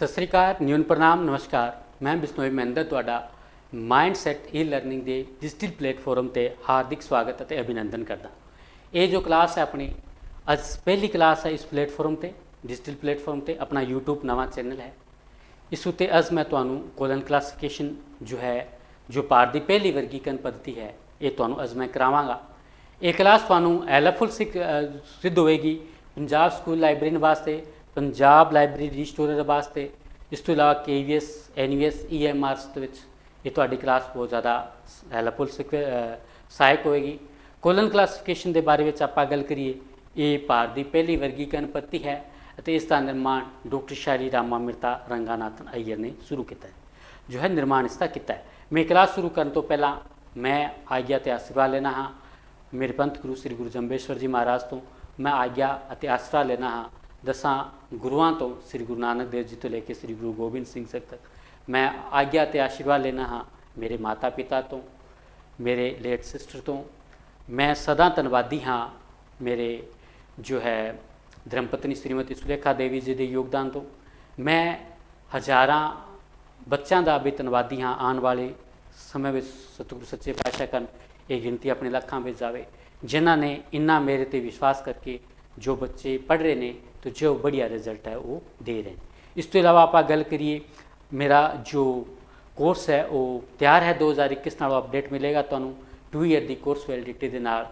सत श्री अकाल, न्यून प्रणाम, नमस्कार। मैं बिश्नोई महेंद्र तुहाडा माइंडसैट ई लर्निंग के डिजिटल प्लेटफॉर्म पर हार्दिक स्वागत और अभिनंदन करदा। ये जो क्लास है अपनी अज पहली क्लास है इस प्लेटफॉर्म पर, डिजिटल प्लेटफॉर्म पर। अपना यूट्यूब नवा चैनल है, इस उत्ते अज मैं तुहानू कोलन क्लासिफिकेशन जो है, जो भारत की पहली वर्गीकरण पद्धति है, ये तुहानू अज मैं करावांगा। ये क्लास तुहानू हेल्पफुल सिद्ध होएगी पंजाब स्कूल लाइब्रेरी वास्ते, पंजाब लाइब्रेरी रजिस्टोरर वास्ते, इस तो इलावा KVS NVS EMRs ये तुहाडी क्लास बहुत ज़्यादा हेल्पफुल सहायक होएगी। कोलन क्लासिफिकेशन के बारे में आपां गल करिए, ये भारत की पहली वर्गीकरण पद्धति है और इसका निर्माण डॉक्टर शाली रामा मिर्ता रंगानाथन अय्यर ने शुरू किया है, जो है निर्माण इसका किया है। मैं क्लास शुरू करने तो पहला मैं आज्ञा ते आशीर्वाद लेना हाँ मेरे पंथ गुरु श्री गुरु जंबेश्वर जी महाराज तो। मैं आज्ञा और आसरा लेना हाँ 10 गुरुआं तो, श्री गुरु नानक देव जी तो लेके श्री गुरु गोबिंद सिंह तक। मैं आज्ञा ते आशीर्वाद लेना हाँ मेरे माता पिता तो, मेरे लेट सिस्टर तो। मैं सदा धन्यवादी हाँ मेरे जो है धर्मपत्नी श्रीमती सुलेखा देवी जी के योगदान तो। मैं हज़ारां बच्चों का भी धन्यवादी हाँ, आने वाले समय में सतगुरु सच्चे पातशाह करन ये गिनती अपने लखां में जाए, जिन्हों ने इन्ना मेरे ते विश्वास करके जो बच्चे पढ़ रहे हैं तो जो बढ़िया रिजल्ट है वो दे रहे हैं। इस तो इलावा आप गल करिए, मेरा जो कोर्स है वो तैयार है 2021 नालों अपडेट मिलेगा तो 2 ईयर की कोर्स वैलिडिटी के नाल।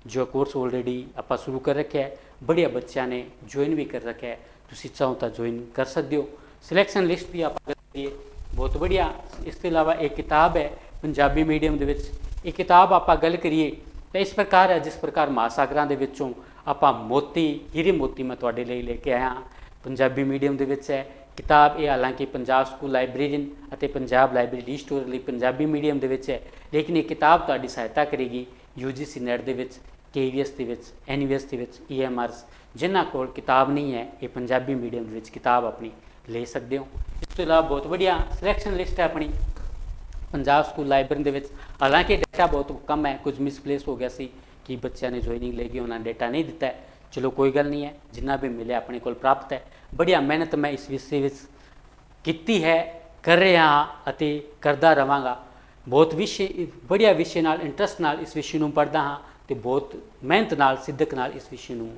जो कोर्स ऑलरेडी आप शुरू कर रखा है, बढ़िया बच्चों ने ज्वाइन भी कर रखा है, तुसीं चाहो तो ज्वाइन कर सकते हो। सिलेक्शन लिस्ट भी आप गल करिए बहुत बढ़िया। इसके अलावा एक किताब है पंजाबी मीडियम के विच, एक किताब आप गल करिए तो इस प्रकार है जिस प्रकार महासागरां दे विचों आपां मोती हीरे मोती मैं तुहाडे लई लेके आया हाँ। पंजाबी मीडियम के विच है किताब ये, हालांकि पंजाब स्कूल लाइब्रेरीन और पंजाब लाइब्रेरी स्टोर लई पंजाबी मीडियम के विच है, लेकिन ये किताब तुहाडी सहायता करेगी UGC नेट के विच, KVS के विच, NVS के विच, EMRs जिन्हां कोल किताब नहीं है ये पंजाबी मीडियम के विच किताब अपनी ले सकते हो। इस तो इलावा बहुत बढ़िया सिलेक्शन लिस्ट है अपनी पंजाब स्कूल लाइब्रेरी के विच। हालांकि डाटा बहुत कम है, कुछ मिसप्लेस हो गया सी कि बच्चों ने ज्वाइनिंग लेगी उन्होंने डाटा नहीं दिता है। चलो कोई गल नहीं है, जिन्ना भी मिले अपने को प्राप्त है। बढ़िया मेहनत मैं इस विषय में की है, कर रहा हाँ अते करदा रहांगा। बहुत विषय बढ़िया विषय नाल इंटरस्ट नाल इस विषय नूं पढ़दा हाँ तो बहुत मेहनत नाल सिद्धक नाल इस विषय नूं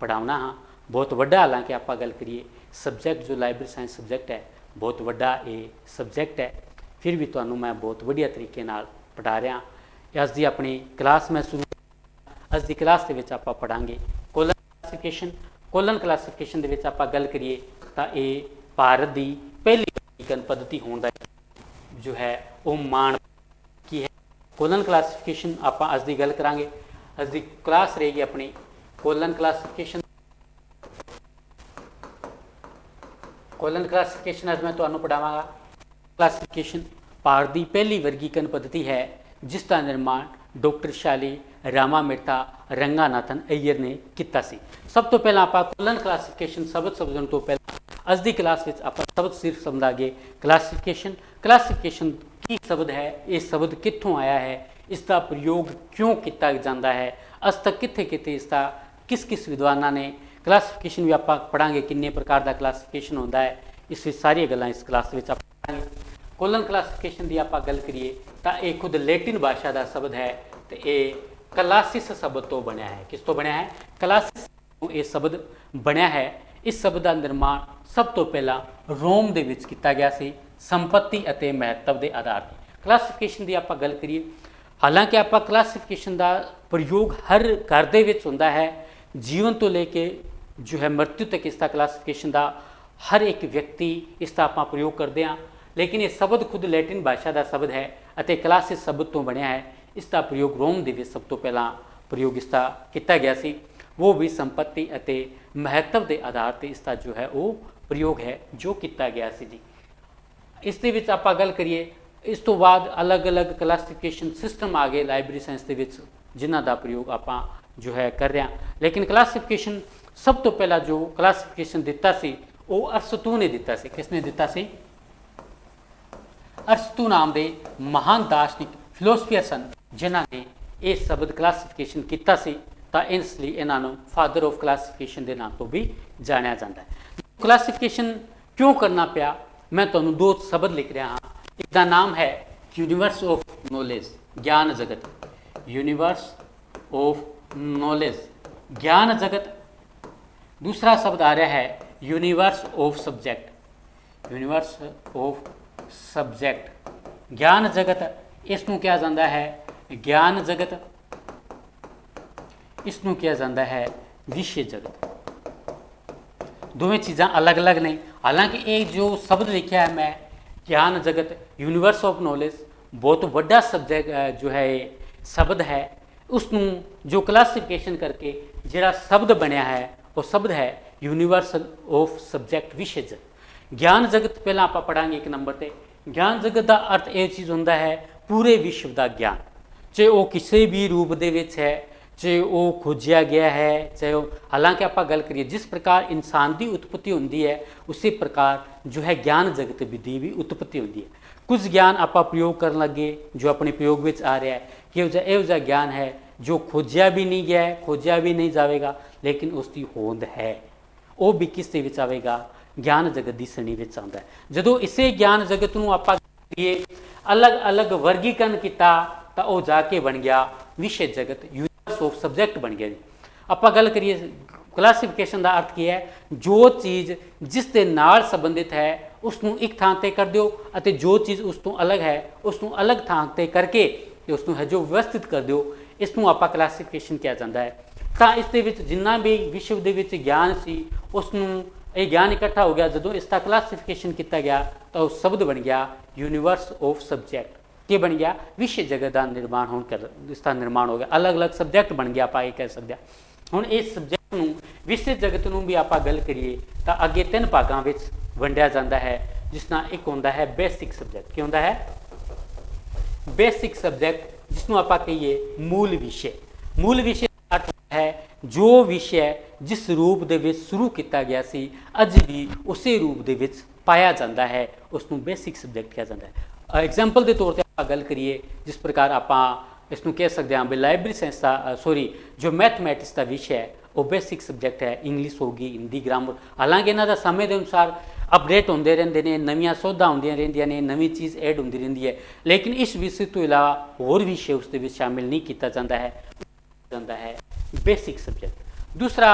पढ़ाउणा हाँ। बहुत वड्डा हालांकि आप गल करिए सबजैक्ट जो लाइब्रेरी साइंस सबजैक्ट है बहुत वड्डा ये सबजैक्ट है, फिर भी तुहानूं मैं बहुत बढ़िया तरीके नाल पढ़ा रहा। अज की अपनी क्लास मैं शुरू अज की क्लास के विच आपां पढ़ांगे कोलन क्लासिफिकेशन। कोलन क्लासिफिकेशन के विच आपां गल करिए तो ये भारत की पहली वर्गीकरण पद्धति होने का जो है वो मान की है। कोलन क्लासिफिकेशन आपां अज की गल करांगे। अज की क्लास रहेगी अपनी कोलन क्लासिफिकेशन। कोलन क्लासिफिकेशन अज मैं तुहानूं पढ़ावांगा। क्लासिफिकेशन भारत की पहली वर्गीकरण पद्धति है जिसका निर्माण डॉक्टर शाली रामा मिर्ता रंगानाथन अय्यर ने किया सी। सब तो पहला आप कोलन क्लासिफिकेशन शब्द समझने तो पहला अज की क्लास में आप शब्द सिर्फ समझांगे क्लासिफिकेशन। क्लासिफिकेशन की शब्द है, ये शब्द कित्थों आया है, इसका प्रयोग क्यों किया जाता है, अज तक कित्थे कित्थे इसका किस किस विद्वाना ने क्लासिफिकेशन भी आप पढ़ांगे, किन्ने प्रकार का क्लासिफिकेशन होता है, इस सारी गल्लां इस क्लास में आप पढ़ांगे। कोलन क्लासिफिकेशन की आप गल करिए तो यह खुद लैटिन भाषा का शब्द है तो ये क्लासिस शब्द तो बनया है। किस तो बनया है? क्लासिस ये शब्द बनया है। इस शब्द का निर्माण सब तो पहला रोम के विच किया गया सी संपत्ति और महत्व के आधार पर। क्लासिफिकेशन की आप गल करिए, हालांकि आप क्लासिफिकेशन का प्रयोग हर घर के विच हुंदा है, जीवन तो लेके जो है मृत्यु तक इसका क्लासिफिकेशन का हर एक व्यक्ति इसका आप प्रयोग करते हैं, लेकिन ये शब्द खुद लैटिन भाषा का शब्द है और क्लासिस शब्द तो बनया है। इसका प्रयोग रोम के सब तो पहला प्रयोग इसका किया गया सी, वो भी संपत्ति और महत्व के आधार पर इसका जो है वो प्रयोग है जो किया गया सी जी। इस आप गल करिए, इस तो बाद अलग अलग क्लासिफिकेशन सिस्टम आ गए लाइब्रेरी साइंस के जिन्हों का प्रयोग आप जो है कर रहे हैं। लेकिन क्लासिफिकेशन सब तो पहला जो क्लासिफिकेशन दिता सी वो अरस्तू ने दिता सी। किसने दिता सी? अरस्तू नाम के महान दार्शनिक फिलोसफियर सन जिन्होंने ये शब्द क्लासिफिकेशन किया सी, तो इसलिए इन्हों फादर ऑफ क्लासिफिकेशन के नाम तो भी जानिया जाता है। क्लासिफिकेशन क्यों करना पिया, मैं तुहानूं दो शब्द लिख रहा हाँ। एक दा नाम है यूनीवर्स ऑफ नॉलेज, ज्ञान जगत, यूनीवर्स ऑफ नॉलेज, ज्ञान जगत। दूसरा शब्द आ रहा है universe of subject, universe of subject, ज्ञान जगत। इसनूं क्या जाता है ज्ञान जगत, इसनूं क्या जाता है विषय जगत। दोवें चीज़ां अलग अलग ने, हालांकि ये जो शब्द लिखा है मैं ज्ञान जगत, यूनीवर्स ऑफ नॉलेज, बहुत वड्डा सब्जैक्ट जो है शब्द है, उसनूं जो क्लासिफिकेशन करके जिहड़ा शब्द बनया है वो शब्द है यूनीवर्स ऑफ सब्जैक्ट, विषय जगत। ज्ञान जगत पहला आप पढ़ांगे एक नंबर पर। ज्ञान जगत का अर्थ ये चीज़ होंदा है पूरे विश्व का ज्ञान, चाहे वो किसी भी रूप दे विच है, चाहे वो खोजिया गया है, चाहे वो, हालांकि आप गल करिए जिस प्रकार इंसान की उत्पत्ति होती है उसी प्रकार जो है ज्ञान जगत विधि भी उत्पत्ति होती है। कुछ ज्ञान आप प्रयोग कर लगे जो अपने प्रयोग में आ रहा है, यहो जिहा ज्ञान है जो खोजिया भी नहीं गया है, खोजिया भी नहीं जाएगा, लेकिन उसकी होंद है, वो भी किस दे विच आवेगा ज्ञान जगत की श्रेणी में आता है। जो इसे ज्ञान जगत को आप अलग अलग वर्गीकरण किया तो वह जाके बन गया विषय जगत, यूनीवर्स ऑफ सब्जैक्ट बन गया जी। आप गल करिए क्लासिफिकेशन का अर्थ क्या है, जो चीज़ जिस दे नाल संबंधित है उसनों एक थां ते कर दिओ, अते जो चीज़ उस तो अलग है उसनों अलग थां ते करके उसनों है जो व्यवस्थित कर दिओ, इसनों आप क्लासिफिकेशन किया जाता है। तो इस दे विच जिन्ना भी विश्व दे विच ज्ञान सी उसनों ये ज्ञान इकट्ठा हो गया, जो इसका क्लासिफिकेशन किया गया तो शब्द बन गया यूनीवर्स ऑफ सब्जैक्ट, के बन गया विषय जगत का निर्माण होने कर, इसका निर्माण हो गया, अलग अलग सब्जैक्ट बन गया, आप ये कह सकते हैं। हुण इस सब्जैक्ट नूं विषय जगत नूं भी आप गल करिए तो अगे 3 भागां विच वंडिया जाता है, जिसना एक होंदा है बेसिक सब्जैक्ट, क्या होंदा है बेसिक सब्जैक्ट, जिसनों आप कहिए मूल विषय। मूल विषय का अर्थ है जो विषय जिस रूप दे विच शुरू किया गया सी अज भी उसी रूप दे विच पाया जाता है, उसनों बेसिक सब्जैक्ट कहा जाता है। एग्जाम्पल के तौर पर आप गल करिए जिस प्रकार आप इसनों कह सकते हैं भी लाइब्रेरी साइंस का जो मैथमैटिक्स का विषय है वो बेसिक सब्जैक्ट है, इंग्लिश होगी, हिंदी, ग्रामर, हालांकि इन्हों का समय के अनुसार अपडेट होंदे रहंदे ने, नवीं सोधां आउंदियां रहिंदियां ने, नवीं चीज़ ऐड होंदी रहिंदी है, लेकिन इस विषय तो इलावा होर विषय उस दे विच शामिल नहीं किया जाता है बेसिक सब्जैक्ट। दूसरा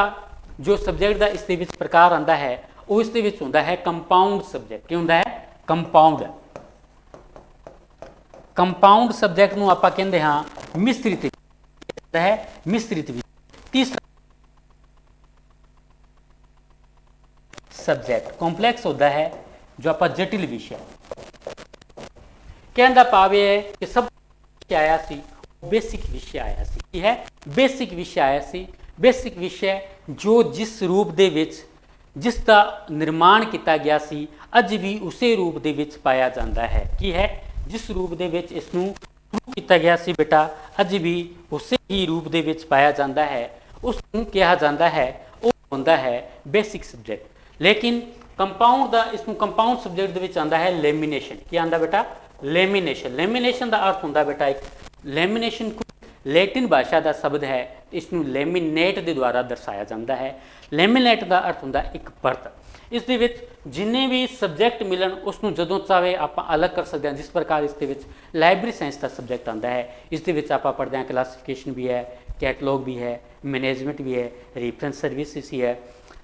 जो सब्जैक्ट का इस दे विच प्रकार आंदा है वो इस दे विच हुंदा है कंपाउंड सब्जैक्ट, क्या हुंदा है कंपाउंड। कंपाउंड सब्जैक्ट नूं आपां कहंदे हां मिश्रित है, मिश्रित विषय। तीसरा सब्जैक्ट कॉम्पलैक्स होता है जो आप जटिल विषय, कहने का भाव यह है कि सब आया सी बेसिक विषय आया सी, की है बेसिक विषय आया सी। बेसिक विषय जो जिस रूप दे विच जिसका निर्माण किया गया सी अज भी उसे रूप दे विच पाया जाता है, की है जिस रूप दे विच इसनूं शुरू किया गया सी बेटा अज भी उसे ही रूप दे विच पाया जाता है, उसनूं कहा जाता है वो होंदा है बेसिक सब्जैक्ट। लेकिन कंपाउंड का इसनूं कंपाउंड सब्जैक्ट दे विच आंदा है लेमीनेशन, की आंदा बेटा लेमीनेशन। लेमीनेशन का अर्थ होंदा बेटा एक लेमीनेशन लैटिन भाषा का शब्द है, इसनूं लेमीनेट के द्वारा दर्शाया जाता है। लेमीनेट का अर्थ होंदा एक परत, इस दे विच जिन्ने भी सब्जैक्ट मिलन उसनूं जदों चाहे आप अलग कर सकते हैं, जिस प्रकार इस दे विच लाइब्रेरी साइंस का सब्जैक्ट आंदा है, इस दे विच आप पढ़ते हैं क्लासिफिकेशन भी है, कैटलॉग भी है, मैनेजमेंट भी है, रेफरेंस सर्विस भी है,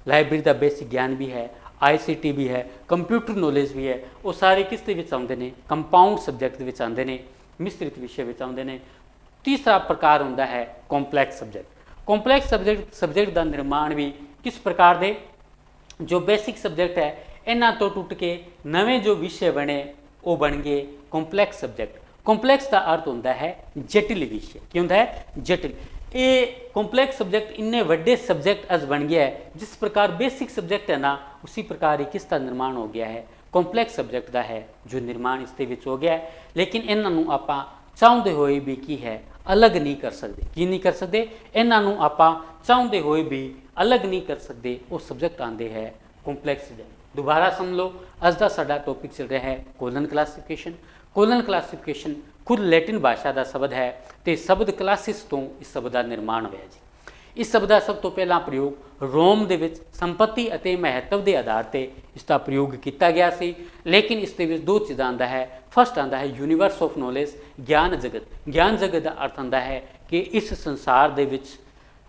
लाइब्रेरी का बेसिक ज्ञान भी है, ICT भी है, कंप्यूटर नॉलेज भी है, वो सारे किस दे विच आउंदे ने कंपाउंड सब्जैक्ट दे विच आउंदे ने, मिश्रित विषय विच आउंदे ने। तीसरा प्रकार होंदा है कॉम्पलैक्स सब्जैक्ट। कॉम्पलैक्स सब्जैक्ट का निर्माण भी किस प्रकार दे जो बेसिक सब्जैक्ट है इन्हां तो टुट के नवे जो विषय बने वो बन गए कॉम्पलैक्स सब्जैक्ट। कॉम्पलैक्स का अर्थ होंदा है जटिल विषय, की होंदा है जटिल। ये कॉम्पलैक्स सब्जैक्ट इन्ने वड्डे सब्जैक्ट अज बन गया है, जिस प्रकार बेसिक सब्जैक्ट है ना उसी प्रकार ही किसका निर्माण हो गया है कॉम्पलैक्स सब्जैक्ट का है जो निर्माण इस दे विच हो गया है। लेकिन इन्हों आप चाहते हुए भी की है अलग नहीं कर सकते, की नहीं कर सकते, इन्हों आप चाहते हुए भी अलग नहीं कर सकते, वो सब्जैक्ट आते हैं कॉम्पलैक्स सब्जैक्ट। दोबारा समझ लो अज का साडा टॉपिक चल रहा है कोलन क्लासिफिकेशन। कोलन क्लासिफिकेशन खुद लैटिन भाषा का शब्द है तो शब्द क्लासिस तो इस शब्द का निर्माण होया जी। ਇਸ ਸ਼ਬਦ ਦਾ ਸਭ ਤੋਂ ਪਹਿਲਾਂ ਪ੍ਰਯੋਗ ਰੋਮ ਦੇ ਵਿੱਚ ਸੰਪत्ति ਅਤੇ ਮਹੱਤਵ ਦੇ ਆਧਾਰ ਤੇ ਇਸ ਦਾ ਪ੍ਰਯੋਗ ਕੀਤਾ ਗਿਆ ਸੀ। ਲੇਕਿਨ ਇਸ ਦੇ ਵਿੱਚ ਦੋ ਚੀਜ਼ਾਂ ਆਉਂਦਾ ਹੈ। ਫਸਟ ਆਉਂਦਾ ਹੈ ਯੂਨੀਵਰਸ ਆਫ ਨੌਲੇਜ, ਗਿਆਨ ਜਗਤ। ਗਿਆਨ ਜਗਤ ਦਾ ਅਰਥ ਹੁੰਦਾ ਹੈ ਕਿ ਇਸ ਸੰਸਾਰ ਦੇ ਵਿੱਚ,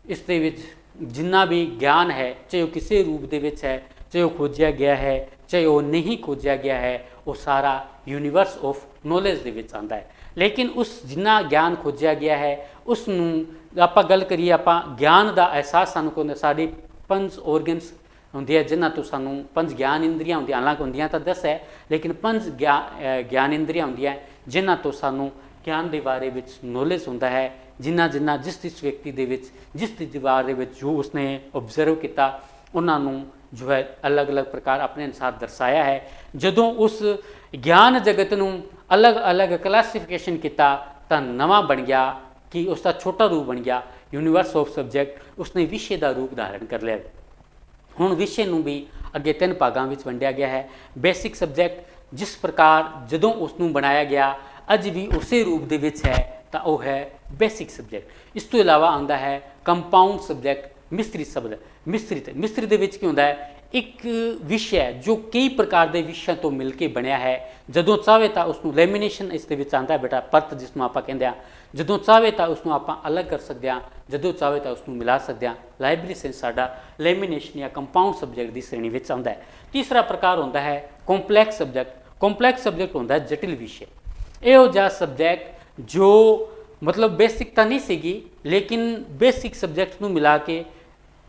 ਇਸ ਦੇ ਵਿੱਚ ਜਿੰਨਾ ਵੀ ਗਿਆਨ ਹੈ, ਚਾਹੇ ਉਹ ਕਿਸੇ ਰੂਪ ਦੇ ਵਿੱਚ ਹੈ, ਚਾਹੇ ਉਹ ਖੋਜਿਆ ਗਿਆ ਹੈ, ਚਾਹੇ ਉਹ ਨਹੀਂ ਖੋਜਿਆ ਗਿਆ ਹੈ, ਉਹ ਸਾਰਾ ਯੂਨੀਵਰਸ ਆਫ ਨੌਲੇਜ ਦੇ ਵਿੱਚ ਆਉਂਦਾ ਹੈ। ਲੇਕਿਨ ਉਸ ਜਿੰਨਾ ਗਿਆਨ ਖੋਜਿਆ ਗਿਆ ਹੈ ਉਸ ਨੂੰ ਆਪਾਂ ਗੱਲ ਕਰੀਏ, ਆਪਾਂ ਗਿਆਨ ਦਾ ਅਹਿਸਾਸ ਸਾਨੂੰ ਕੋਈ ਸਾਡੀ 5 ਔਰਗਨਸ ਹੁੰਦੇ ਆ ਜਿਨ੍ਹਾਂ ਤੋਂ ਸਾਨੂੰ 5 ਗਿਆਨ ਇੰਦਰੀਆਂ ਹੁੰਦੀਆਂ, ਹਾਲਾਂਕਿ ਹੁੰਦੀਆਂ ਤਾਂ 10 ਹੈ, ਲੇਕਿਨ 5 ਗਿਆਨ ਇੰਦਰੀਆਂ ਹੁੰਦੀਆਂ ਜਿਨ੍ਹਾਂ ਤੋਂ ਸਾਨੂੰ ਗਿਆਨ ਦੇ ਬਾਰੇ ਵਿੱਚ ਨੌਲੇਜ ਹੁੰਦਾ ਹੈ। ਜਿਨ੍ਹਾਂ ਜਿਸ ਵਿਅਕਤੀ ਦੇ ਵਿੱਚ, ਜਿਸ ਦੀ ਬਾਰੇ ਵਿੱਚ ਜੋ ਉਸਨੇ ਓਬਜ਼ਰਵ ਕੀਤਾ, ਉਹਨਾਂ ਨੂੰ ਜੋ ਹੈ ਅਲੱਗ-ਅਲੱਗ ਪ੍ਰਕਾਰ ਆਪਣੇ ਅਨੁਸਾਰ ਦਰਸਾਇਆ ਹੈ। ਜਦੋਂ ਉਸ ਗਿਆਨ ਜਗਤ ਨੂੰ ਅਲੱਗ-ਅਲੱਗ ਕਲਾਸੀਫਿਕੇਸ਼ਨ ਕੀਤਾ ਤਾਂ ਨਵਾਂ ਬਣ ਗਿਆ ਕਿ ਉਸ ਦਾ ਛੋਟਾ ਰੂਪ ਬਣ ਗਿਆ ਯੂਨੀਵਰਸ ਆਫ ਸਬਜੈਕਟ। ਉਸਨੇ ਵਿਸ਼ੇ ਦਾ ਰੂਪ ਧਾਰਨ ਕਰ ਲਿਆ। ਹੁਣ ਵਿਸ਼ੇ ਨੂੰ ਵੀ ਅੱਗੇ 3 ਭਾਗਾਂ ਵਿੱਚ ਵੰਡਿਆ ਗਿਆ ਹੈ। ਬੇਸਿਕ ਸਬਜੈਕਟ, ਜਿਸ ਪ੍ਰਕਾਰ ਜਦੋਂ ਉਸ ਨੂੰ ਬਣਾਇਆ ਗਿਆ ਅੱਜ ਵੀ ਉਸੇ ਰੂਪ ਦੇ ਵਿੱਚ ਹੈ ਤਾਂ ਉਹ ਹੈ ਬੇਸਿਕ ਸਬਜੈਕਟ। ਇਸ ਤੋਂ ਇਲਾਵਾ ਆਉਂਦਾ ਹੈ ਕੰਪਾਊਂਡ ਸਬਜੈਕਟ, ਮਿਸਤਰੀ ਸ਼ਬਦ। ਮਿਸਤਰੀ ਦੇ ਵਿੱਚ ਕੀ ਹੁੰਦਾ ਹੈ, ਇੱਕ ਵਿਸ਼ਾ ਜੋ ਕਈ ਪ੍ਰਕਾਰ ਦੇ ਵਿਸ਼ਿਆਂ ਤੋਂ ਮਿਲ ਕੇ ਬਣਿਆ ਹੈ। ਜਦੋਂ ਚਾਹੇ ਤਾਂ ਉਸ ਨੂੰ ਲੈਮੀਨੇਸ਼ਨ ਇਸ ਦੇ ਵਿੱਚ ਆਉਂਦਾ ਬੇਟਾ, ਪਰਤ ਜਿਸ ਨੂੰ ਆਪਾਂ ਕਹਿੰਦੇ ਹਾਂ। ਜਦੋਂ ਚਾਹੇ ਤਾਂ ਉਸ ਨੂੰ ਆਪਾਂ ਅਲੱਗ ਕਰ ਸਕਦੇ ਹਾਂ, ਜਦੋਂ ਚਾਹੇ ਤਾਂ ਉਸ ਨੂੰ ਮਿਲਾ ਸਕਦੇ ਹਾਂ। ਲਾਇਬ੍ਰੇਰੀ ਸੈਂਸ ਸਾਡਾ ਲੈਮੀਨੇਸ਼ਨ ਜਾਂ ਕੰਪਾਊਂਡ ਸਬਜੈਕਟ ਦੀ ਸ਼੍ਰੇਣੀ ਵਿੱਚ ਆਉਂਦਾ ਹੈ। ਤੀਸਰਾ ਪ੍ਰਕਾਰ ਹੁੰਦਾ ਹੈ ਕੰਪਲੈਕਸ ਸਬਜੈਕਟ। ਕੰਪਲੈਕਸ ਸਬਜੈਕਟ ਹੁੰਦਾ ਹੈ ਜਟਿਲ ਵਿਸ਼ੇ। ਇਹੋ ਜਿਹਾ ਸਬਜੈਕਟ ਜੋ ਮਤਲਬ ਬੇਸਿਕ ਤਾਂ ਨਹੀਂ ਸੀਗੀ, ਲੇਕਿਨ ਬੇਸਿਕ ਸਬਜੈਕਟ ਨੂੰ ਮਿਲਾ ਕੇ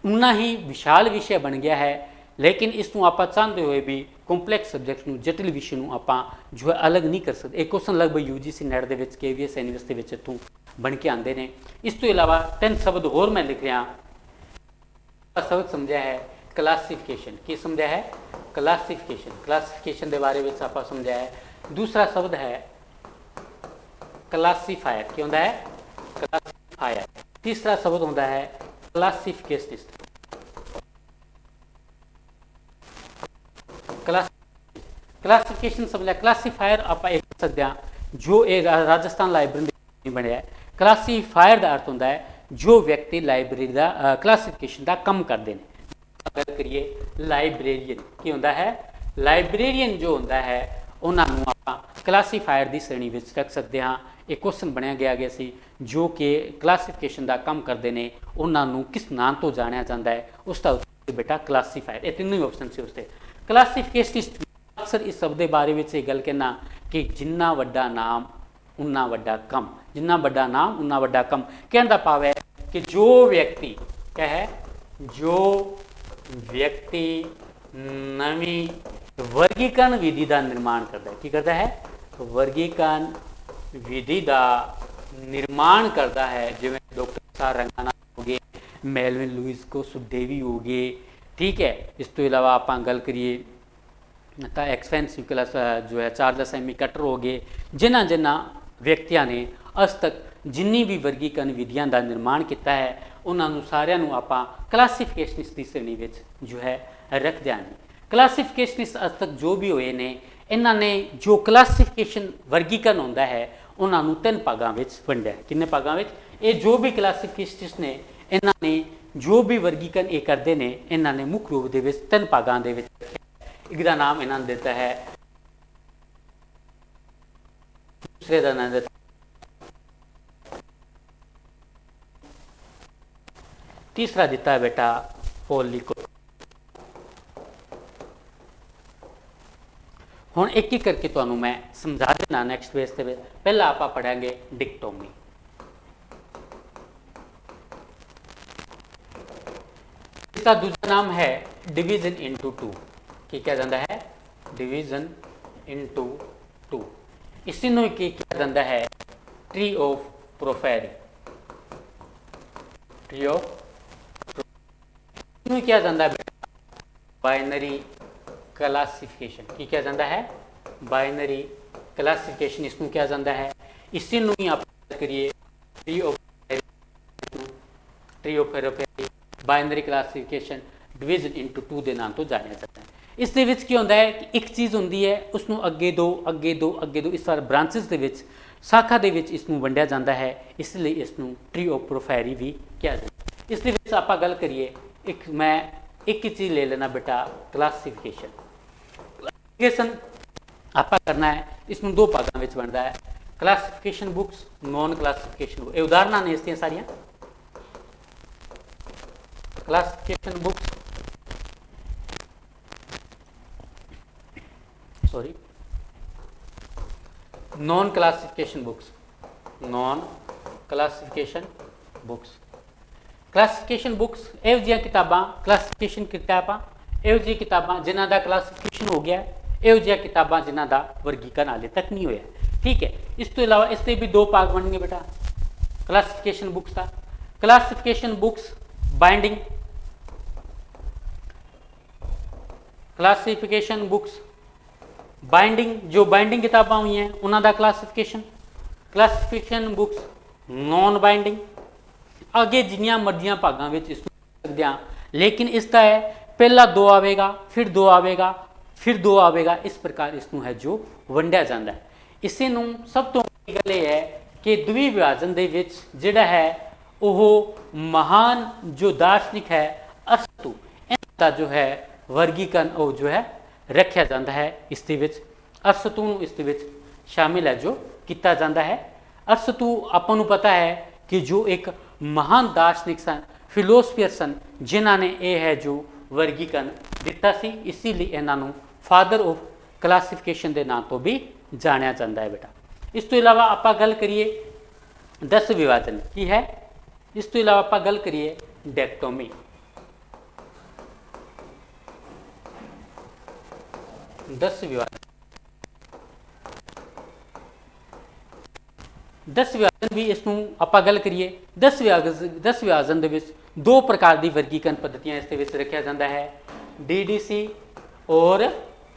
ਉਨਾ ਹੀ ਵਿਸ਼ਾਲ ਵਿਸ਼ਾ ਬਣ ਗਿਆ ਹੈ। ਲੇਕਿਨ ਇਸ ਨੂੰ ਆਪਾਂ ਚਾਹੁੰਦੇ ਹੋਏ ਵੀ ਕੰਪਲੈਕਸ ਸਬਜੈਕਟ ਨੂੰ, ਜਟਿਲ ਵਿਸ਼ੇ ਨੂੰ ਆਪਾਂ ਜੋ ਹੈ ਅਲੱਗ ਨਹੀਂ ਕਰ ਸਕਦੇ। ਇਹ ਕੁਐਸਚਨ ਲਗਭਗ UGC ਨੈਟ ਦੇ ਵਿੱਚ, KVS ਯੂਨੀਵਰਸਿਟੀ ਵਿੱਚ ਇੱਥੋਂ ਬਣ ਕੇ ਆਉਂਦੇ ਨੇ। ਇਸ ਤੋਂ ਇਲਾਵਾ 3 ਸ਼ਬਦ ਹੋਰ ਮੈਂ ਲਿਖ ਰਿਹਾ। ਸ਼ਬਦ ਸਮਝਿਆ ਹੈ ਕਲਾਸੀਫਿਕੇਸ਼ਨ। ਕੀ ਸਮਝਿਆ ਹੈ? ਕਲਾਸੀਫਿਕੇਸ਼ਨ। ਕਲਾਸੀਫਿਕੇਸ਼ਨ ਦੇ ਬਾਰੇ ਵਿੱਚ ਆਪਾਂ ਸਮਝਿਆ ਹੈ। ਦੂਸਰਾ ਸ਼ਬਦ ਹੈ ਕਲਾਸੀਫਾਇਰ। ਕੀ ਹੁੰਦਾ ਹੈ? ਕਲਾਸੀਫਾਇਰ। ਤੀਸਰਾ ਸ਼ਬਦ ਹੁੰਦਾ ਹੈ ਕਲਾਸੀਫਿਕੇਸ਼ਨਿਸਟ। ਕਲਾਸੀਫਿਕੇਸ਼ਨ ਸਮਝਿਆ। ਕਲਾਸੀਫਾਇਰ ਆਪਾਂ ਇਹ ਕਹਿ ਸਕਦੇ ਹਾਂ ਜੋ ਇਹ ਰਾਜਸਥਾਨ ਲਾਇਬ੍ਰੇਰੀ ਦੇ ਬਣਿਆ ਹੈ। ਕਲਾਸੀਫਾਇਰ ਦਾ ਅਰਥ ਹੁੰਦਾ ਹੈ ਜੋ ਵਿਅਕਤੀ ਲਾਇਬ੍ਰੇਰੀ ਦਾ ਕਲਾਸੀਫਿਕੇਸ਼ਨ ਦਾ ਕੰਮ ਕਰਦੇ ਨੇ। ਗੱਲ ਕਰੀਏ ਲਾਇਬ੍ਰੇਰੀਅਨ, ਕੀ ਹੁੰਦਾ ਹੈ? ਲਾਇਬ੍ਰੇਰੀਅਨ ਜੋ ਹੁੰਦਾ ਹੈ ਉਹਨਾਂ ਨੂੰ ਆਪਾਂ ਕਲਾਸੀਫਾਇਰ ਦੀ ਸ਼੍ਰੇਣੀ ਵਿੱਚ ਰੱਖ ਸਕਦੇ ਹਾਂ। ਇਹ ਕੁਐਸਚਨ ਬਣਿਆ ਗਿਆ ਸੀ ਜੋ ਕਿ ਕਲਾਸੀਫਿਕੇਸ਼ਨ ਦਾ ਕੰਮ ਕਰਦੇ ਨੇ, ਉਹਨਾਂ ਨੂੰ ਕਿਸ ਨਾਮ ਤੋਂ ਜਾਣਿਆ ਜਾਂਦਾ ਹੈ? ਉਸ ਦਾ ਉੱਤਰ ਬੇਟਾ ਕਲਾਸੀਫਾਇਰ। ਇਹ ਤਿੰਨੋਂ ਹੀ ਆਪਸ਼ਨ ਸੀ ਉਸਦੇ। ਕਲਾਸੀਫਿਕੇਸ਼ਨਿਸਟ ਅਕਸਰ ਇਸ ਸ਼ਬਦ ਦੇ ਬਾਰੇ ਵਿੱਚ ਇਹ ਗੱਲ ਕਹਿਣਾ ਕਿ ਜਿੰਨਾ ਵੱਡਾ ਨਾਮ ਉਨਾ ਵੱਡਾ ਕੰਮ। ਜਿੰਨਾ ਵੱਡਾ ਨਾਮ ਉਨਾ ਵੱਡਾ ਕੰਮ। ਕਹਿਣ ਦਾ ਭਾਵ ਹੈ ਕਿ ਜੋ ਵਿਅਕਤੀ ਕਹੇ, ਜੋ ਵਿਅਕਤੀ ਨਵੀਂ ਵਰਗੀਕਰਨ ਵਿਧੀ ਦਾ ਨਿਰਮਾਣ ਕਰਦਾ ਹੈ। ਕੀ ਕਰਦਾ ਹੈ? ਵਰਗੀਕਰਨ ਵਿਧੀ ਦਾ ਨਿਰਮਾਣ ਕਰਦਾ ਹੈ। ਜਿਵੇਂ ਡਾਕਟਰ ਸਾਰ ਰੰਗਾਨਾ ਹੋ ਗਏ, ਮੈਲਵਿਨ ਲੂਇਸ ਕੋ ਸੁਦੇਵੀ ਹੋ ਗਏ, ਠੀਕ ਹੈ। ਇਸ ਤੋਂ ਇਲਾਵਾ ਆਪਾਂ ਗੱਲ ਕਰੀਏ ਤਾਂ ਐਕਸਪੈਂਸਿਵ ਕਲਾਸ ਜੋ ਹੈ ਚਾਰਲਸ ਐਮੀ ਕਟਰ ਹੋ ਗਏ। ਜਿਨ੍ਹਾਂ ਵਿਅਕਤੀਆਂ ਨੇ ਅੱਜ ਤੱਕ ਜਿੰਨੀ ਵੀ ਵਰਗੀਕਰਨ ਵਿਧੀਆਂ ਦਾ ਨਿਰਮਾਣ ਕੀਤਾ ਹੈ ਉਹਨਾਂ ਨੂੰ ਸਾਰਿਆਂ ਨੂੰ ਆਪਾਂ ਕਲਾਸੀਫਿਕੇਸ਼ਨਿਸਟ ਦੀ ਸ਼੍ਰੇਣੀ ਵਿੱਚ ਜੋ ਹੈ ਰੱਖਦੇ ਹਾਂ। ਕਲਾਸੀਫਿਕੇਸ਼ਨਿਸਟ ਅੱਜ ਤੱਕ ਜੋ ਵੀ ਹੋਏ ਨੇ, ਇਹਨਾਂ ਨੇ ਜੋ ਕਲਾਸੀਫਿਕੇਸ਼ਨ ਵਰਗੀਕਰਨ ਹੁੰਦਾ ਹੈ ਉਹਨਾਂ ਨੂੰ 3 ਭਾਗਾਂ ਵਿੱਚ ਵੰਡਿਆ। ਕਿੰਨੇ ਭਾਗਾਂ ਵਿੱਚ? ਇਹ ਜੋ ਵੀ ਕਲਾਸੀਫਿਕੇਸ਼ਨਿਸਟ ਨੇ ਇਹਨਾਂ ਨੇ ਜੋ ਵੀ ਵਰਗੀਕਰਨ ਇਹ ਕਰਦੇ ਨੇ, ਇਹਨਾਂ ਨੇ ਮੁੱਖ ਰੂਪ ਦੇ ਵਿੱਚ 3 ਭਾਗਾਂ ਦੇ ਵਿੱਚ ਰੱਖਿਆ। ਇੱਕ ਦਾ ਨਾਮ ਇਹਨਾਂ ਨੇ ਦਿੱਤਾ ਹੈ, ਦੂਸਰੇ ਦਾ ਨਾਮ ਦਿੱਤਾ, ਤੀਸਰਾ ਦਿੱਤਾ ਹੈ ਬੇਟਾ ਪੋਲੀਕੋ। ਹੁਣ ਇੱਕ ਇੱਕ ਕਰਕੇ ਤੁਹਾਨੂੰ ਮੈਂ ਸਮਝਾ ਦੇਣਾ ਨੈਕਸਟ ਪੇਜ ਤੇ। ਪਹਿਲਾਂ ਆਪਾਂ ਪੜਾਂਗੇ ਡਿਕਟੋਮੀ। इसका दूसरा नाम है डिवीजन इनटू 2। ਕੀ ਕਿਹਾ ਜਾਂਦਾ ਹੈ? Division into 2। ਇਸੇ ਨੂੰ ਕੀ ਕਿਹਾ ਜਾਂਦਾ ਹੈ? Tree of Porphyry. Tree of ਨੂੰ ਕਿਹਾ ਜਾਂਦਾ ਹੈ ਬਾਈਨਰੀ ਕਲਾਸੀਫਿਕੇਸ਼ਨ। ਕੀ ਕਿਹਾ ਜਾਂਦਾ ਹੈ? ਬਾਈਨਰੀ ਕਲਾਸੀਫਿਕੇਸ਼ਨ ਇਸ ਨੂੰ ਕਿਹਾ ਜਾਂਦਾ ਹੈ। ਇਸੇ ਨੂੰ ਹੀ ਆਪਾਂ ਕਰੀਏ tree of Porphyry, binary classification division into 2 ਦੇ ਨਾਮ ਤੋਂ ਜਾਣਿਆ ਜਾਂਦਾ ਹੈ। ਇਸ ਦੇ ਵਿੱਚ ਕੀ ਹੁੰਦਾ ਹੈ ਕਿ ਇੱਕ ਚੀਜ਼ ਹੁੰਦੀ ਹੈ, ਉਸ ਨੂੰ ਅੱਗੇ ਦੋ ਇਸ ਤਰ੍ਹਾਂ ਬ੍ਰਾਂਚਿਸ ਦੇ ਵਿੱਚ, ਸ਼ਾਖਾ ਦੇ ਵਿੱਚ ਇਸ ਨੂੰ ਵੰਡਿਆ ਜਾਂਦਾ ਹੈ। ਇਸ ਲਈ ਇਸ ਨੂੰ ਟਰੀ ਆਫ ਪ੍ਰੋਫੈਰੀ ਵੀ ਕਿਹਾ ਜਾਂਦਾ ਹੈ। ਇਸ ਦੇ ਵਿੱਚ ਆਪਾਂ ਗੱਲ ਕਰੀਏ ਇੱਕ ਮੈਂ एक चीज़ ले लेना बेटा क्लासिफिकेशन। क्लासिफिकेशन आपा करना है, इसमें दो भागों में बनता है, classification books, non classification book. ये उदाहरण ने इसकी सारिया classification books, sorry non classification books, non classification books. Classification books ਇਹੋ ਜਿਹੀਆਂ ਕਿਤਾਬਾਂ, क्लासिफिकेशन किताबां ਇਹੋ ਜਿਹੀਆਂ ਕਿਤਾਬਾਂ ਜਿਨ੍ਹਾਂ ਦਾ क्लासिफिकेशन हो गया, ਇਹੋ ਜਿਹੀਆਂ ਕਿਤਾਬਾਂ ਜਿਨ੍ਹਾਂ ਦਾ ਵਰਗੀਕਰਨ ਹਾਲੇ ਤੱਕ ਨਹੀਂ ਹੋਇਆ। ठीक है, इस तो इलावा इसके भी दो भाग बनेंगे बेटा क्लासिफिकेशन बुक्स का। Classification books binding, classification books binding, जो बाइंडिंग किताबां हुई हैं उन्हों का classification. Classification books non binding. आगे जिन्नियां मर्जियां भागों में इस सकते हैं, लेकिन इसका है पहला दो आवेगा, फिर दो आवेगा, फिर दो आवेगा, इस प्रकार इसनों है जो वंडिया जाता है। इसे नूं सब तो गल यह है कि द्विविभाजन दे विच जिहड़ा है वह महान जो दार्शनिक है अरस्तु, इनका जो है वर्गीकरण वो जो है रखा जाता है। इस दे विच अरस्तु नूं इस दे विच शामिल है जो किया जाता है। अरस्तु आपां नूं पता है कि जो एक महान दार्शनिक सन, फिलोसफियर सन, जिन्हों ने यह है जो वर्गीकरण दिता सी, इसीलिए इन्हों फादर ऑफ क्लासिफिकेशन के नाम तो भी जानिया जाता है बेटा। इस तो इलावा आप गल करिए 10 विभाजन की है। इस तो इलावा आप गल करिए डेक्टोमी। 10 विभाजन, 10 विभाजन भी इसनों आप गल करिए। 10 विभाजन दे विच दो प्रकार की वर्गीकरण पद्धतियां इस दे विच रखा जाता है, DDC और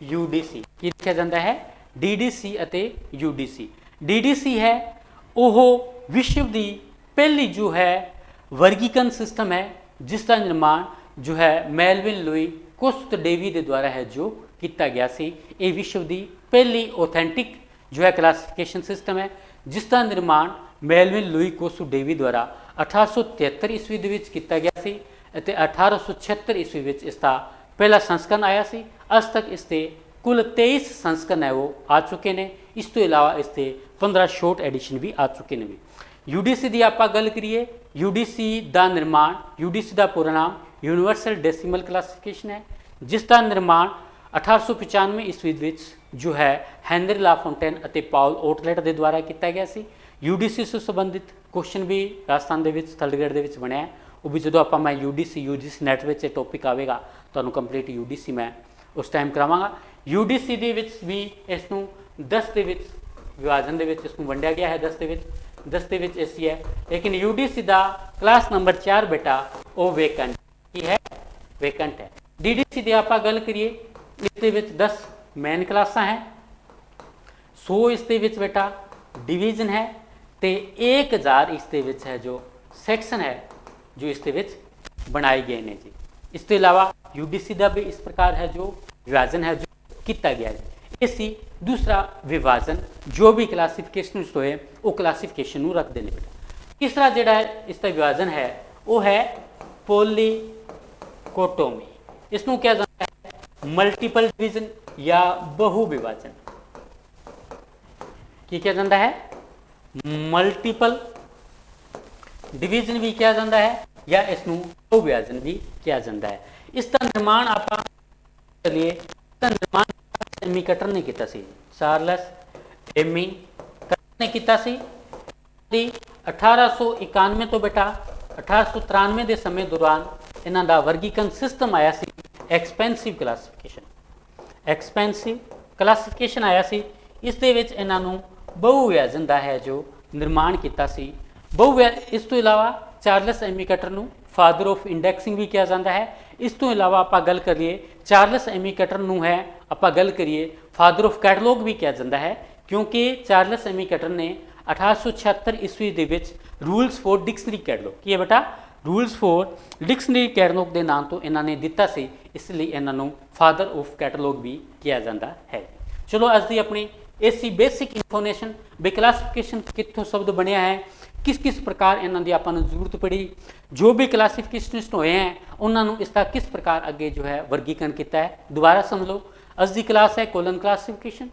UDC। की रखा जाता है DDC अते UDC। DDC है वह विश्व की पहली जो है वर्गीकरण सिस्टम है, जिसका निर्माण जो है मेलविन लुई कोस्ट डेवी के द्वारा है जो किया गया सी। ये विश्व की पहली ऑथेंटिक जो है क्लासिफिकेशन सिस्टम है, जिसका निर्माण मेलविन लुई कोस्ट डेवी द्वारा 1873 ईस्वी के किया गया सी। 1876 ईस्वी में इसका पहला संस्करण आया सी। अज तक इसके कुल 23 संस्करण है वो आ चुके हैं। इस तो इलावा इसके 15 शॉर्ट एडिशन भी आ चुके हैं। UDC की आप गल करिए, UDC का निर्माण, UDC का पूरा नाम यूनिवर्सल डेसिमल क्लासिफिकेशन है, जिसका निर्माण 1895 ईस्वी में जो है हेनरी लाफोंटेन और पाउल ओटलेट के द्वारा किया गया सी। UDC से संबंधित क्वेश्चन भी राजस्थान के थर्ड ग्रेड के बनया, वो भी जो आप मैं UGC नैट में टॉपिक आएगा तो कंप्लीट UDC मैं उस टाइम करावांगा। UDC दे विच भी इसनों 10 के विभाजन के इसनों वंडिया गया है। 10 के ऐसी है, लेकिन UDC का क्लास नंबर 4 बेटा वो वेकेंट की है, वेकेंट है। DDC की आप गल करिए, इस 10 मेन क्लासा हैं, 100 इस बेटा डिवीजन है, तो 1000 इस है जो सैक्शन है जो इस बनाए गए हैं जी। इस तो इलावा UDC का भी इस प्रकार है जो विभाजन है जो किया गया है। इसी दूसरा विभाजन जो भी क्लासिफिकेशन होए वो क्लासिफिकेशन रख देने बेटा। तीसरा जोड़ा इसका विभाजन है वो है पॉलीकोटोमी। इसनों क्या जाता है मल्टीपल डिवीजन या बहु विभाजन की क्या जाता है, मल्टीपल डिवीजन भी किया जाता है या इसनों बहु विभाजन भी किया जाता है। इसका निर्माण आप चलिए, इसका निर्माण एमी कटर ने किया सी, चार्ल्स एमी कटर ने किया सी। 1891 तो बेटा 1893 के समय दौरान इन्हों का वर्गीकरण सिस्टम आया सी एक्सपेंसिव क्लासिफिकेशन, एक्सपेंसिव क्लासिफिकेशन आया सी। इस दे विच इन्हों बहु विभाजन का है जो निर्माण किया सी। बहु इस तो इलावा चार्ल्स एमी कटर नूं फादर ऑफ इंडैक्सिंग भी किया जाता है। इस तो इलावा आप गल करिए चार्ल्स एमी कटर नूं है आप गल करिए फादर ऑफ कैटलॉग भी किया जाता है, क्योंकि चार्ल्स एमी कटर ने 1876 ईस्वी के which rules for dictionary catalogue की है बेटा, रूल्स फॉर डिक्शनरी कैटलॉग के नाम तो इन्होंने दिता सी, इसलिए इन्हों फादर ऑफ कैटलॉग भी किया जाता है। चलो अज की अपनी ऐसी बेसिक इन्फॉर्मेशन बे क्लासिफिकेशन कितों शब्द बनया है, किस प्रकार इन्हों की आपां नूं जरूरत पड़ी, जो भी क्लासीफिकेशनिस्ट होए हैं उन्होंने इसका किस प्रकार अगे जो है वर्गीकरण किया है। दोबारा समझ लो, अज की क्लास है कोलन क्लासीफिकेशन।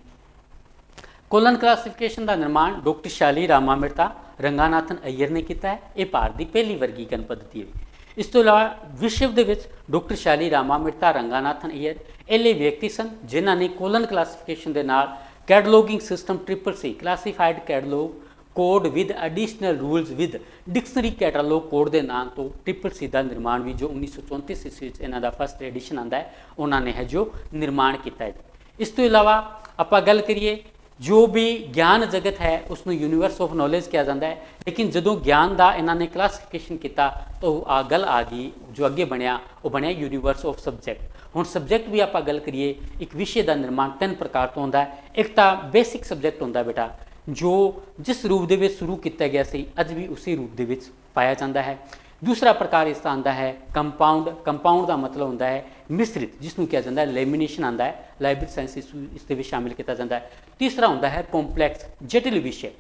कोलन क्लासीफिकेशन का निर्माण डॉक्टर शाली रामामृता रंगानाथन अय्यर ने किया है। ये भारत की पहली वर्गीकरण पद्धति है। इस तो इलावा विश्व के डॉक्टर शाली रामामृता रंगानाथन अय्यर एले व्यक्ति सन जिन्होंने कोलन क्लासीफिकेशन के नाल cataloguing system CCC classified catalogue code with additional rules with dictionary catalogue code के नाम तो CCC का निर्माण भी जो 1934 ईस्वी इन्हों का फर्स्ट एडिशन आता है उन्होंने है जो निर्माण किया है। इस तो इलावा आप गल करिए जो भी ज्ञान जगत है उसनों यूनीवर्स ऑफ नॉलेज कहा जाता है, लेकिन जो ज्ञान का इन्होंने क्लासीफिकेशन किया तो गल आ गई जो अगे बनया वो बनया यूनीवर्स ऑफ सब्जैक्ट। हुण सब्जैक्ट भी आप गल करिए एक विषय का निर्माण 3 प्रकार तो होंदा है। एक तो बेसिक सब्जैक्ट होंदा बेटा जो जिस रूप के शुरू किया गया सी अज भी उसी रूप के पाया जाता है। दूसरा प्रकार इसका आता है कंपाउंड। कंपाउंड का मतलब होता है मिश्रित जिसनों कहा जाता है लेमीनेशन आता है, लाइब्रेरी साइंस इसके शामिल किया जाता है। तीसरा होता है कॉम्पलैक्स जटिल विषय।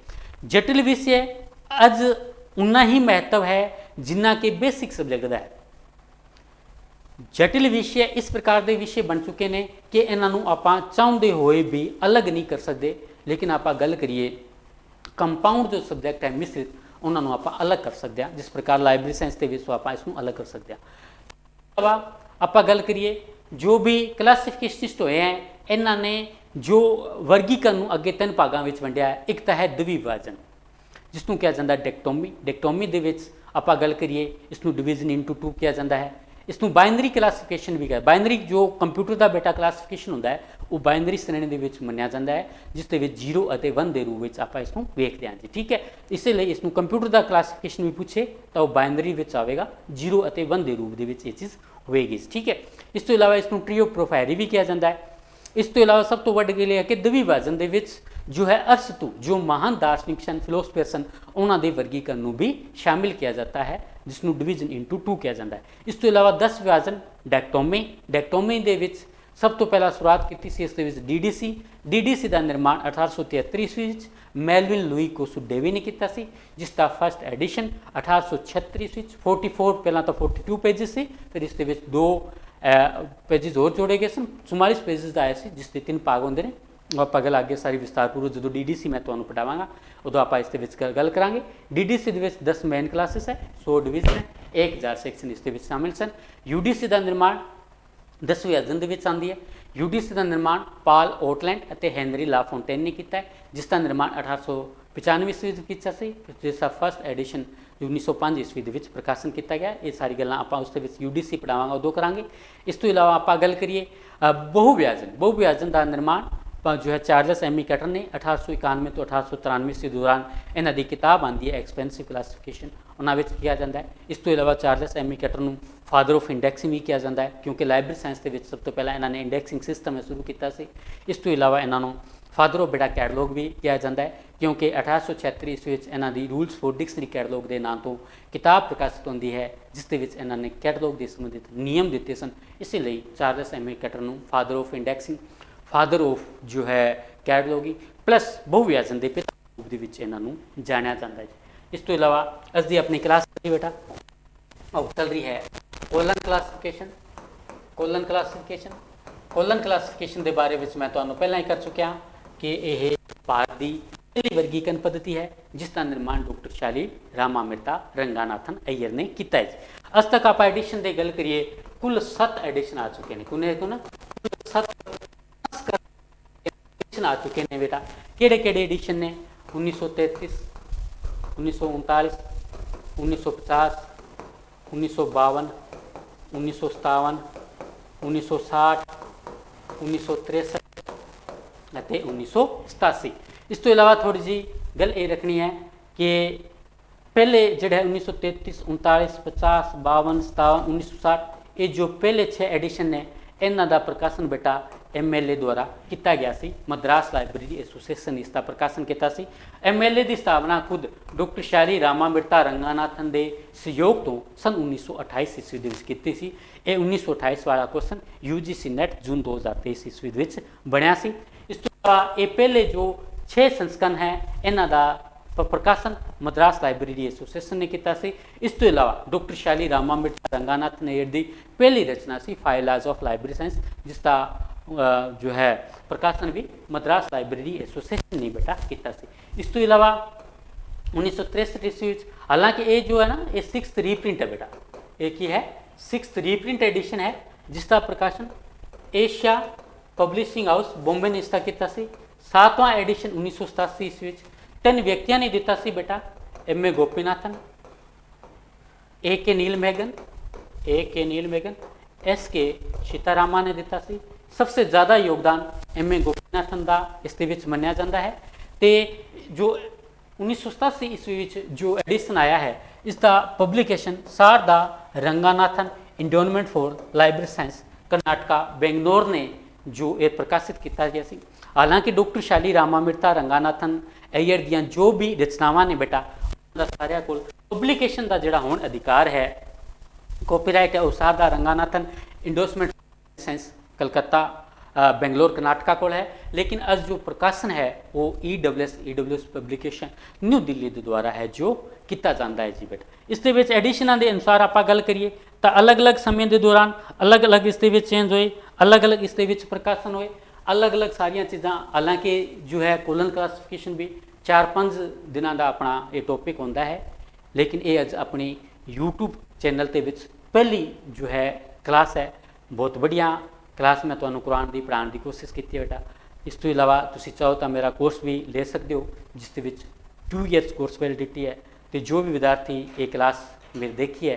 जटिल विषय अज उन्ना ही महत्व है जिन्ना के बेसिक सब्जैक्ट का है। जटिल विषय इस प्रकार के विषय बन चुके हैं कि इन्हों आप चाहते हुए भी अलग नहीं कर सकते, लेकिन आप गल करिए कंपाउंड जो सब्जैक्ट है मिश्रित उन्होंने आप अलग कर सकते हैं, जिस प्रकार लाइब्रेरी साइंस के विषय आप इसको अलग कर सकते हैं। आप गल करिए जो भी क्लासीफिकेशनिस्ट होए हैं इन्होंने जो वर्गीकरण अगे 3 भागों में वंडिया है। एक तो है द्विविभाजन जिसनों कहा जाता है डेक्टोमी। डेक्टोमी के आप गल करिए इसनों डिवीजन इंटू 2 किया जाता है। इसनों बाइनरी क्लासीफिकेशन भी है। बाइनरी जो कंप्यूटर का बेटा क्लासीफिकेशन होता है वो बाइनरी श्रेणी के मन्या जाता है जिसके 0 और 1 के रूप में आप इसको वेखते हैं जी। ठीक है, इसलिए इसको कंप्यूटर का क्लासीफिकेशन भी पूछे तो वह बाइनरी आएगा 0 और 1 के रूप में ये चीज़ होएगी। ठीक है, इस तो इलावा इसको ट्रियो प्रोफायरी भी किया जाता है। इस तो इलावा सब तो वड्डी गल है कि द्विविभाजन के जो है अरस्तु जो महान दार्शनिक सन फिलोसफर सन उन्होंने वर्गीकरण भी शामिल किया जाता है जिसनों डिवीजन इंटू 2 किया जाता है। इस तो इलावा 10 विभाजन डेक्टोमी। डेक्टोमी के सब तो पहला शुरुआत की इस DDC। DDC का निर्माण 1873 ईस्वी मेलविन लुई कोसुडेवी ने किया, जिसका फर्स्ट एडिशन 1836 ईस्वी 44 पहला तो 42 पेजिस से फिर इस 2 पेजिस और जोड़े गए सन 44 पेजिस का आया से जिसके 3 भाग होंगे ने। आप गल आगे सारी विस्तारपूर्वक जो DDC मैं तुम्हें पढ़ावागा उदों आप इस गल करांगे। DDC के 10 मेन क्लासेस है, 100 डिवीजन है, 1000 सैक्शन इसके शामिल सन। UDC का निर्माण 10 विभाजन के आती है। UDC का निर्माण पाल ओटलैंड और हेनरी ला फोंटेन ने किया है, जिसका निर्माण 1895 ईस्वी किया से जिसका फर्स्ट एडिशन 1905 ईस्वी के प्रकाशन किया गया। ये सारी गल्लां आपां उस UDC पढ़ावांगा उदों करांगे। इस तो इलावा आप गल करिए बहुविभाजन का निर्माण जो है चार्लस एमी कैटर ने 1891 तो 1893 के दौरान इन्हों की किताब आती है एक्सपेंसिव क्लासीफिकेशन उन्होंने किया जाता है। इस तो इलावा चार्लस एमी कैटर को फादर ऑफ इंडैक्सिंग भी किया जाता है क्योंकि लाइब्रेरी साइंस के सब तो पहला इन्होंने इंडैक्सिंग सिस्टम शुरू किया। इस तो इलावा इन्हों फादर ऑफ बेटा कैटलॉग भी किया जाता है क्योंकि 1876 ईस्वी इन्हों की रूल्स फॉर डिक्शनरी कैटलॉग के नाम तो किताब प्रकाशित होती है जिसके इन्होंने कैटलॉग के संबंधित नियम दिते सन। इसलिए चार्लस एमी कैटर को फादर ऑफ इंडैक्सिंग फादर ऑफ जो है कैटलॉगिंग प्लस बहुविभाजन के पिता रूप के इन्हों जाना जाता है। इस तो इलावा अस दी अपनी क्लास बेटा चल रही है कोलन क्लासीफिकेशन। कोलन क्लासीफिकेशन के बारे में मैं तुम्हें पहला ही कर चुकिया कि यह भारत की पहली वर्गीकरण पद्धति है जिसका निर्माण डॉक्टर शाली रामामृता रंगानाथन अय्यर ने किया है। अज तक आप एडिशन की गल करिए कुल 7 एडिशन आ चुके हैं। कुल 7 आ चुके हैं बेटा। केड़े एडिशन ने 1933 1939 1950 1952 1957 1960 1963 1987। इस तो इलावा थोड़ी जी गल ये रखनी है कि पहले जोड़े 1933 39 50 52 57 1960 ये जो पहले 6 एडिशन ने इन्हों का प्रकाशन बेटा MLA द्वारा किया गया सी। मद्रास लाइब्रेरी एसोसीएशन इसका प्रकाशन किया। MLA की स्थापना खुद डॉक्टर शाली रामामृता रंगानाथन के सहयोग तो सन 1928 ईस्वी की सी। ये 1928 वाला क्वेश्चन UGC नेट जून 2023 ईस्वी बनया सी। इस तो इलावा ये पहले जो 6 संस्करण है इन्हों का ਪ੍ਰਕਾਸ਼ਨ ਮਦਰਾਸ ਲਾਇਬ੍ਰੇਰੀ ਐਸੋਸੀਏਸ਼ਨ ਨੇ ਕੀਤਾ ਸੀ। ਇਸ ਤੋਂ ਇਲਾਵਾ ਡਾਕਟਰ ਸ਼ੈਲੀ ਰਾਮਾਮ੍ਰਿਤਾ ਰੰਗਾਨਾਥ ਨੇਰ ਦੀ ਪਹਿਲੀ ਰਚਨਾ ਸੀ ਫਾਈਲਾਜ਼ ਆਫ ਲਾਇਬ੍ਰੇਰੀ ਸਾਇੰਸ, ਜਿਸ ਦਾ ਜੋ ਹੈ ਪ੍ਰਕਾਸ਼ਨ ਵੀ ਮਦਰਾਸ ਲਾਇਬ੍ਰੇਰੀ ਐਸੋਸੀਏਸ਼ਨ ਨੇ ਬੇਟਾ ਕੀਤਾ ਸੀ। ਇਸ ਤੋਂ ਇਲਾਵਾ 1963 ਈਸਵੀ ਵਿੱਚ, ਹਾਲਾਂਕਿ ਇਹ ਜੋ ਹੈ ਨਾ ਇਹ 6th ਰੀਪ੍ਰਿੰਟ ਹੈ ਬੇਟਾ, ਇਹ ਕੀ ਹੈ 6th ਰੀਪ੍ਰਿੰਟ ਐਡੀਸ਼ਨ ਹੈ, ਜਿਸ ਦਾ ਪ੍ਰਕਾਸ਼ਨ ਏਸ਼ੀਆ ਪਬਲਿਸ਼ਿੰਗ ਹਾਊਸ ਬੰਬੇ ਨੇ ਇਸਦਾ ਕੀਤਾ ਸੀ। 7ਵਾਂ ਐਡੀਸ਼ਨ 1987 ਈਸਵੀ ਵਿੱਚ 3 ਵਿਅਕਤੀਆਂ ਨੇ ਦਿੱਤਾ ਸੀ ਬੇਟਾ, M.A. ਗੋਪੀਨਾਥਨ, A.K. ਨੀਲ ਮੈਗਨ, S.K. सीतारामा ने दिता सी। सबसे ज़्यादा योगदान M.A. गोपीनाथन का इस मन्निया जाता है। तो जो 1987 ईस्वी जो एडिशन आया है, इसका publication Sarada Ranganathan endowment for library science Karnataka Bangalore ने जो ये प्रकाशित किया गया सी। हालांकि डॉक्टर शैली रामामृता रंगानाथन अय्यर दियां जो भी रचनावां ने बेटा सारिया कोल पब्लिकेशन का जिहड़ा हुण अधिकार है, कॉपीराइट है, वो शारदा रंगानाथन इंडोसमेंट साइंस कलकत्ता बेंगलोर कर्नाटका को है। लेकिन अज जो प्रकाशन है वो ईडब्ल्यूएस पब्लिकेशन न्यू दिल्ली के द्वारा है जो किया जाता है जी बेटा। इस एडिशनां के अनुसार आप गल करिए तो अलग अलग समय के दौरान अलग अलग इस चेंज होए, अलग अलग इस प्रकाशन होए, अलग अलग सारिया चीज़ा। हालांकि जो है कोलन क्लासिफिकेशन भी 4-5 दिनों का अपना ये टॉपिक होता है, लेकिन ये अज अपनी यूट्यूब चैनल के पहली जो है क्लास है। बहुत बढ़िया क्लास मैं तुहानू कुरान की पढ़ाने की कोशिश की है बेटा। इस तो इलावा तुसी चाहो तो मेरा कोर्स भी ले सकते हो, जिसके 2 ईयर्स कोर्स वैलिडिटी है। तो जो भी विद्यार्थी ये क्लास मेरी देखी है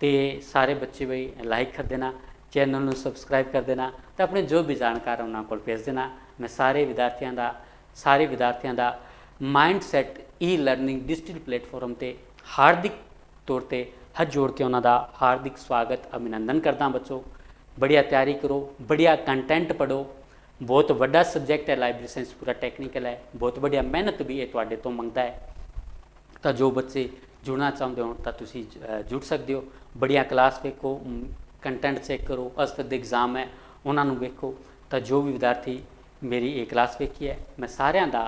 तो सारे बच्चे भाई लाइक कर देना, चैनल में सबसक्राइब कर देना, तो अपने जो भी जानकार उन्होंने को भेज देना। मैं सारे विद्यार्थियों का mindset e learning digital platform पर हार्दिक तौर पर हाथ जोड़ के उन्होंने हार्दिक स्वागत अभिनंदन करदा। बच्चों बढ़िया तैयारी करो, बढ़िया कंटेंट पढ़ो। बहुत बड़ा सबजैक्ट है लाइब्रेरी साइंस, पूरा टैक्नीकल है, बहुत बढ़िया मेहनत भी ये तुहाडे तो मंगता है। तो जो बच्चे जुड़ना चाहते हो तो तुसी जुड़ सकते हो। बढ़िया क्लास वेखो, कंटेंट चेक करो, अज तक एग्जाम है उन्होंने वेखो। तो जो भी विद्यार्थी मेरी ये क्लास वेखी है, मैं सारिਆਂ ਦਾ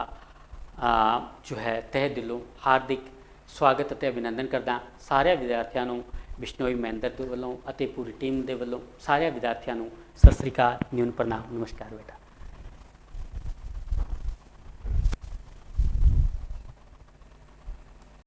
जो है तह दिलों हार्दिक स्वागत ਅਤੇ अभिनंदन करदा। सारे विद्यार्थियों ਨੂੰ बिश्नोई महेंद्र ਦੇ ਵੱਲੋਂ ਅਤੇ पूरी टीम ਦੇ ਵੱਲੋਂ सारे विद्यार्थियों ਨੂੰ सत श्री अकाल, न्यून प्रणाम, नमस्कार बेटा।